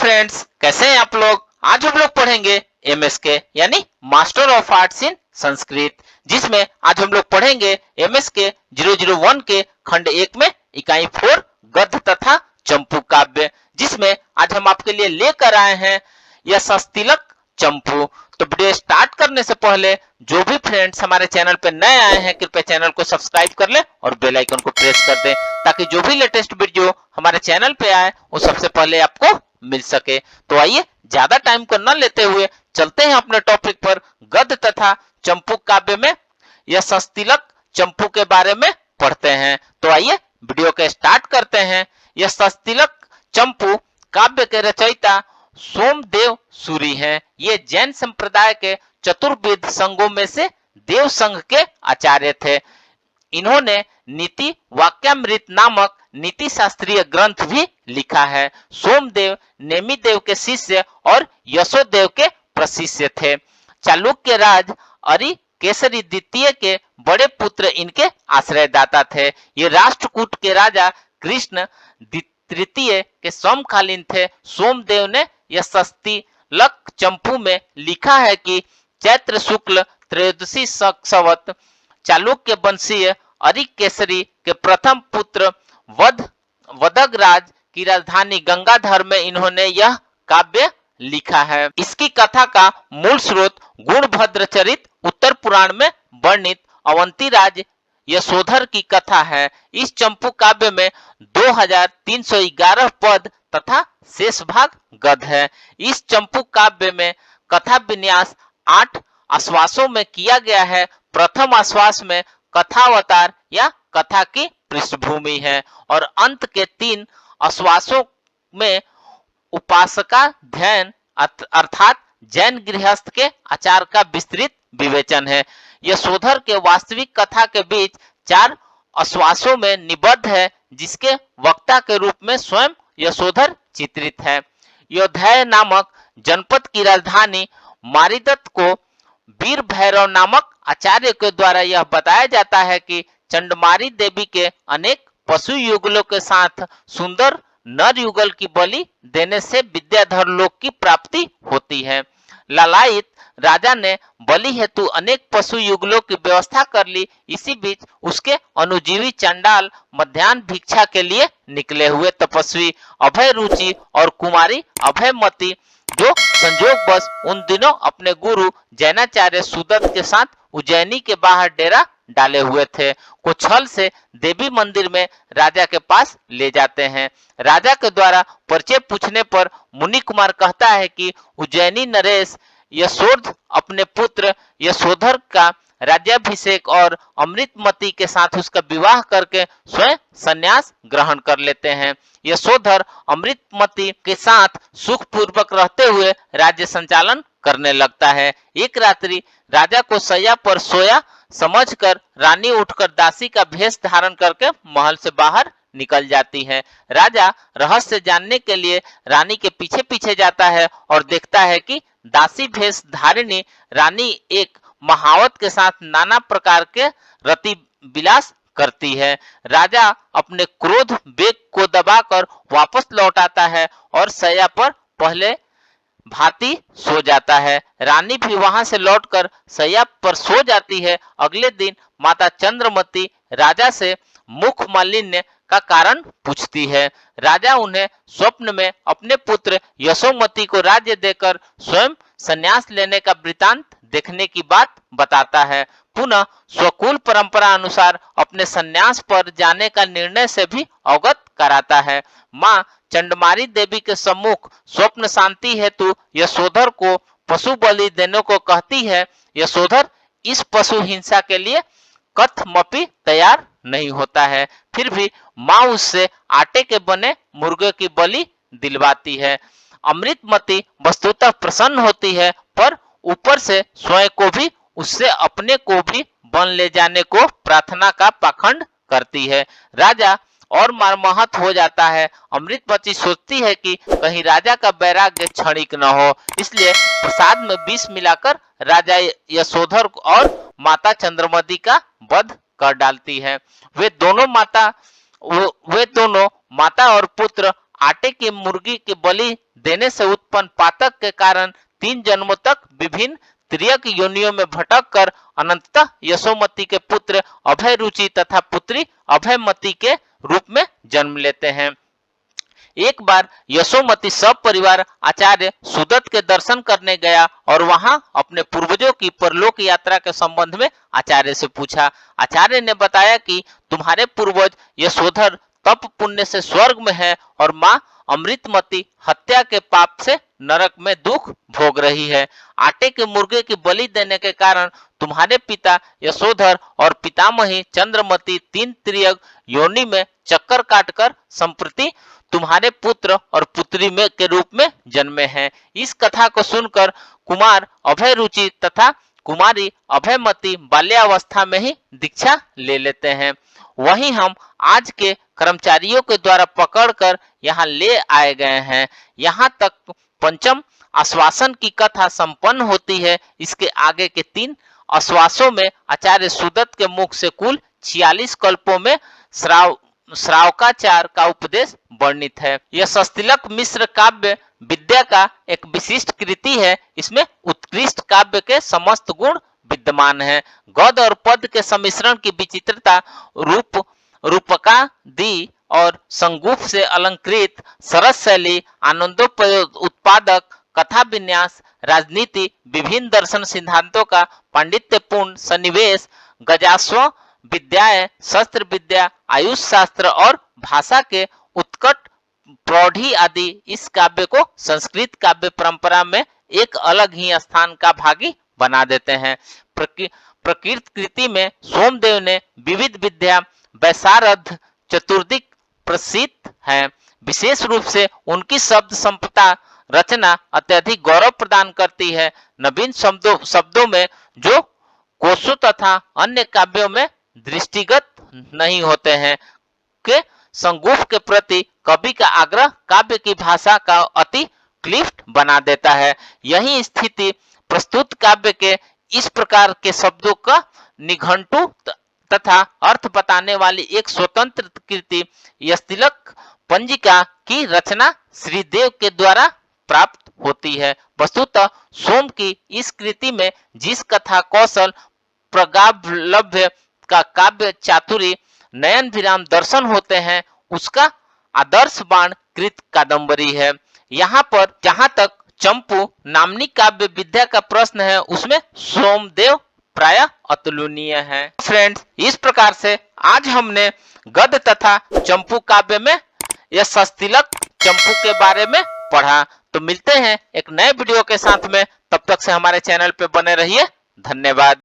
Friends, कैसे हैं आप लोग। आज हम लोग पढ़ेंगे एमएसके यानी मास्टर ऑफ आर्ट्स इन संस्कृत, जिसमें आज हम लोग पढ़ेंगे एमएसके 001 के खंड 1 में इकाई 4 गद्य तथा चंपू काव्य, जिसमें आज हम आपके लिए लेकर आए हैं यह सस्तिलक चंपू। तो वीडियो स्टार्ट करने से पहले जो भी फ्रेंड्स हमारे चैनल पे नए आए हैं, कृपया चैनल को सब्सक्राइब कर ले और बेल आइकन को प्रेस कर दें, ताकि जो भी लेटेस्ट वीडियो हमारे चैनल पे आए वो सबसे पहले आपको मिल सके। तो आइए ज्यादा टाइम को न लेते हुए चलते हैं अपने टॉपिक पर। गद्य तथा चंपू काव्य में यह सस्तिलक चंपू के बारे में पढ़ते हैं। तो आइए वीडियो के स्टार्ट करते हैं। यह सस्तिलक चंपू काव्य के रचयिता सोमदेव सूरी हैं। ये जैन संप्रदाय के चतुर्वेद संघों में से देव संघ के आचार्य थे। इन्होंने नीति वाक्यामृत नामक नीति शास्त्रीय ग्रंथ भी लिखा है। सोमदेव नेमिदेव के शिष्य और यशोदेव के प्रशिष्य थे। चालुक्य राज अरि केसरी द्वितीय के बड़े पुत्र इनके आश्रयदाता थे। ये राष्ट्रकूट के राजा कृष्ण तृतीय के समकालीन थे। सोमदेव ने यह सस्तिलक चंपू में लिखा है कि चैत्र शुक्ल त्रयोदशी संवत चालुक्य वंशीय अरि केसरी के प्रथम पुत्र वदगराज की राजधानी गंगाधर में इन्होंने यह काव्य लिखा है। इसकी कथा का मूल स्रोत गुणभद्र चरित उत्तर पुराण में वर्णित अवंती राज यशोधर की कथा है। इस चंपू काव्य में 2311 पद तथा शेष भाग गद्य है। इस चंपू काव्य में कथा विन्यास 8 आश्वासों में किया गया है। प्रथम आश्वास में कथावतार या कथा की पृष्ठभूमि है और अंत के 3 आश्वासों में उपासका ध्यान अर्थात जैन गृहस्थ के आचार का विस्तृत विवेचन है। यशोधर के वास्तविक कथा के बीच 4 आश्वासों में निबद्ध है, जिसके वक्ता के रूप में स्वयं यशोधर चित्रित है। योध्या नामक जनपद की राजधानी मारिदत्त को वीर भैरव नामक आचार्य के द्वारा यह बताया जाता है कि चंडमारी देवी के अनेक पशु युगलों के साथ सुंदर नर युगल की बलि देने से विद्याधर लोक की प्राप्ति होती है। लालायित राजा ने बलि हेतु अनेक पशु युगलों की व्यवस्था कर ली। इसी बीच उसके अनुजीवी चंडाल मध्यान्ह भिक्षा के लिए निकले हुए तपस्वी अभय रुचि और कुमारी अभयमती, जो संयोगवश उन दिनों अपने गुरु जैनाचार्य सुदत्त के साथ उज्जैनी के बाहर डेरा डाले हुए थे, को छल से देवी मंदिर में राजा के पास ले जाते हैं। राजा के द्वारा परिचय पूछने पर मुनि कुमार कहता है कि उज्जैनी नरेश यशोध अपने पुत्र यशोधर का राज्याभिषेक और अमृतमती के साथ उसका विवाह करके स्वयं संन्यास ग्रहण कर लेते हैं। यशोधर अमृतमती के साथ सुख पूर्वक रहते हुए राज्य संचालन करने लगता है। एक रात्रि राजा को सैया पर सोया समझकर रानी उठकर दासी का भेष धारण करके महल से बाहर निकल जाती है। राजा रहस्य जानने के लिए रानी के पीछे पीछे जाता है और देखता है कि दासी भेष धारिणी रानी एक महावत के साथ नाना प्रकार के रति विलास करती है। राजा अपने क्रोध वेग को दबाकर वापस लौट आता है और सैया पर पहले भांति सो जाता है। रानी भी वहां से लौटकर सैया पर सो जाती है। अगले दिन माता चंद्रमती राजा से मुख मालिन्य का कारण पूछती है। राजा उन्हें स्वप्न में अपने पुत्र यशोमती को राज्य देकर स्वयं संन्यास लेने का वृतांत देखने की बात बताता है। पुनः स्वकुल परंपरा अनुसार अपने संन्यास पर जाने का निर्णय से भी अवगत कराता है। माँ चंडमारी देवी के सम्मुख स्वप्न शांति हेतु यशोधर को पशु बलि देने को कहती है। यशोधर इस पशु हिंसा के लिए कथमपि तैयार नहीं होता है, फिर भी माँ उससे आटे के बने मुर्गे की बलि दिलवाती है। अमृतमती वस्तुतः प्रसन्न होती है, पर ऊपर से स्वयं को भी उससे अपने को भी बन ले जाने को प्रार्थना का पाखंड करती है। राजा और मर्माहत हो जाता है। अमृतमती सोचती है कि कहीं राजा का वैराग्य क्षणिक न हो, इसलिए प्रसाद में विष मिलाकर राजा यशोधर और माता चंद्रमती का वध कर डालती है। वे दोनों माता और पुत्र आटे की मुर्गी की बलि देने से उत्पन्न पातक के कारण 3 जन्मों तक विभिन्न तिर्यक योनियों में भटक कर अनंततः यशोमती के पुत्र अभय रुचि तथा पुत्री अभयमती के रूप में जन्म लेते हैं। एक बार यशोमती सब परिवार आचार्य सुदत्त के दर्शन करने गया और वहां अपने पूर्वजों की परलोक यात्रा के संबंध में आचार्य से पूछा। आचार्य ने बताया कि तुम्हारे पूर्वज यशोधर तप पुण्य से स्वर्ग में है और माँ अमृतमती हत्या के पाप से नरक में दुख भोग रही है। आटे के मुर्गे की बलि देने के कारण तुम्हारे पिता यशोधर और पितामही चंद्रमती 3 तिर्यक योनि में चक्कर काटकर संप्रति तुम्हारे पुत्र और पुत्री में के रूप में जन्मे हैं। इस कथा को सुनकर कुमार अभय रुचि तथा कुमारी अभयमती बाल्यावस्था में ही दीक्षा ले लेते हैं। वहीं हम आज के कर्मचारियों के द्वारा पकड़कर यहाँ ले आए गए हैं। यहाँ तक पंचम आश्वासन की कथा संपन्न होती है। इसके आगे के 3 आश्वासों में आचार्य सुदत्त के मुख से कुल 46 कल्पों में श्रावकाचार का उपदेश वर्णित है। यह सस्तिलक मिश्र काव्य विद्या का एक विशिष्ट कृति है। इसमें उत्कृष्ट काव्य के समस्त गुण विद्यमान है। गद और पद के सम्मिश्रण की विचित्रता, रूपकादि और संगूफ से अलंकृत सरस शैली, आनंदोत्पादक कथा विन्यास, राजनीति, विभिन्न दर्शन सिद्धांतों का पांडित्यपूर्ण सन्निवेश, गजास्व विद्याएं, शस्त्र विद्या, आयुष शास्त्र और भाषा के उत्कट प्रौढ़ी आदि इस काव्य को संस्कृत काव्य परंपरा में एक अलग ही स्थान का भागी बना देते हैं। प्रकृत कृति में सोमदेव ने विविध विद्या वैशारद चतुर्दिक प्रसिद्ध है। विशेष रूप से उनकी शब्द संपदा रचना अत्यधिक गौरव प्रदान करती है। नवीन शब्दों में जो कोशों तथा अन्य काव्यों में दृष्टिगत नहीं होते हैं के संगूफ के प्रति कवि का आग्रह काव्य की भाषा का अति क्लिष्ट बना देता है। यही स्थिति प्रस्तुत काव्य के इस प्रकार के शब्दों का निघंटु तथा अर्थ बताने वाली एक स्वतंत्र कृति यस्तिलक पंजिका की रचना श्रीदेव के द्वारा प्राप्त होती है। वस्तुतः सोम की इस कृति में जिस कथा कौशल प्रगाल्भ्य का काव्य चातुरी नयन विराम दर्शन होते हैं उसका आदर्श बाण कृत कादंबरी है। यहाँ पर जहाँ तक चंपू नामनी काव्य विद्या का प्रश्न है उसमें सोमदेव प्राय अतुलनीय है। फ्रेंड्स, इस प्रकार से आज हमने गद तथा चंपू काव्य में यह सस्तिलक चंपू के बारे में पढ़ा। तो मिलते हैं एक नए वीडियो के साथ में, तब तक से हमारे चैनल पे बने रहिए। धन्यवाद।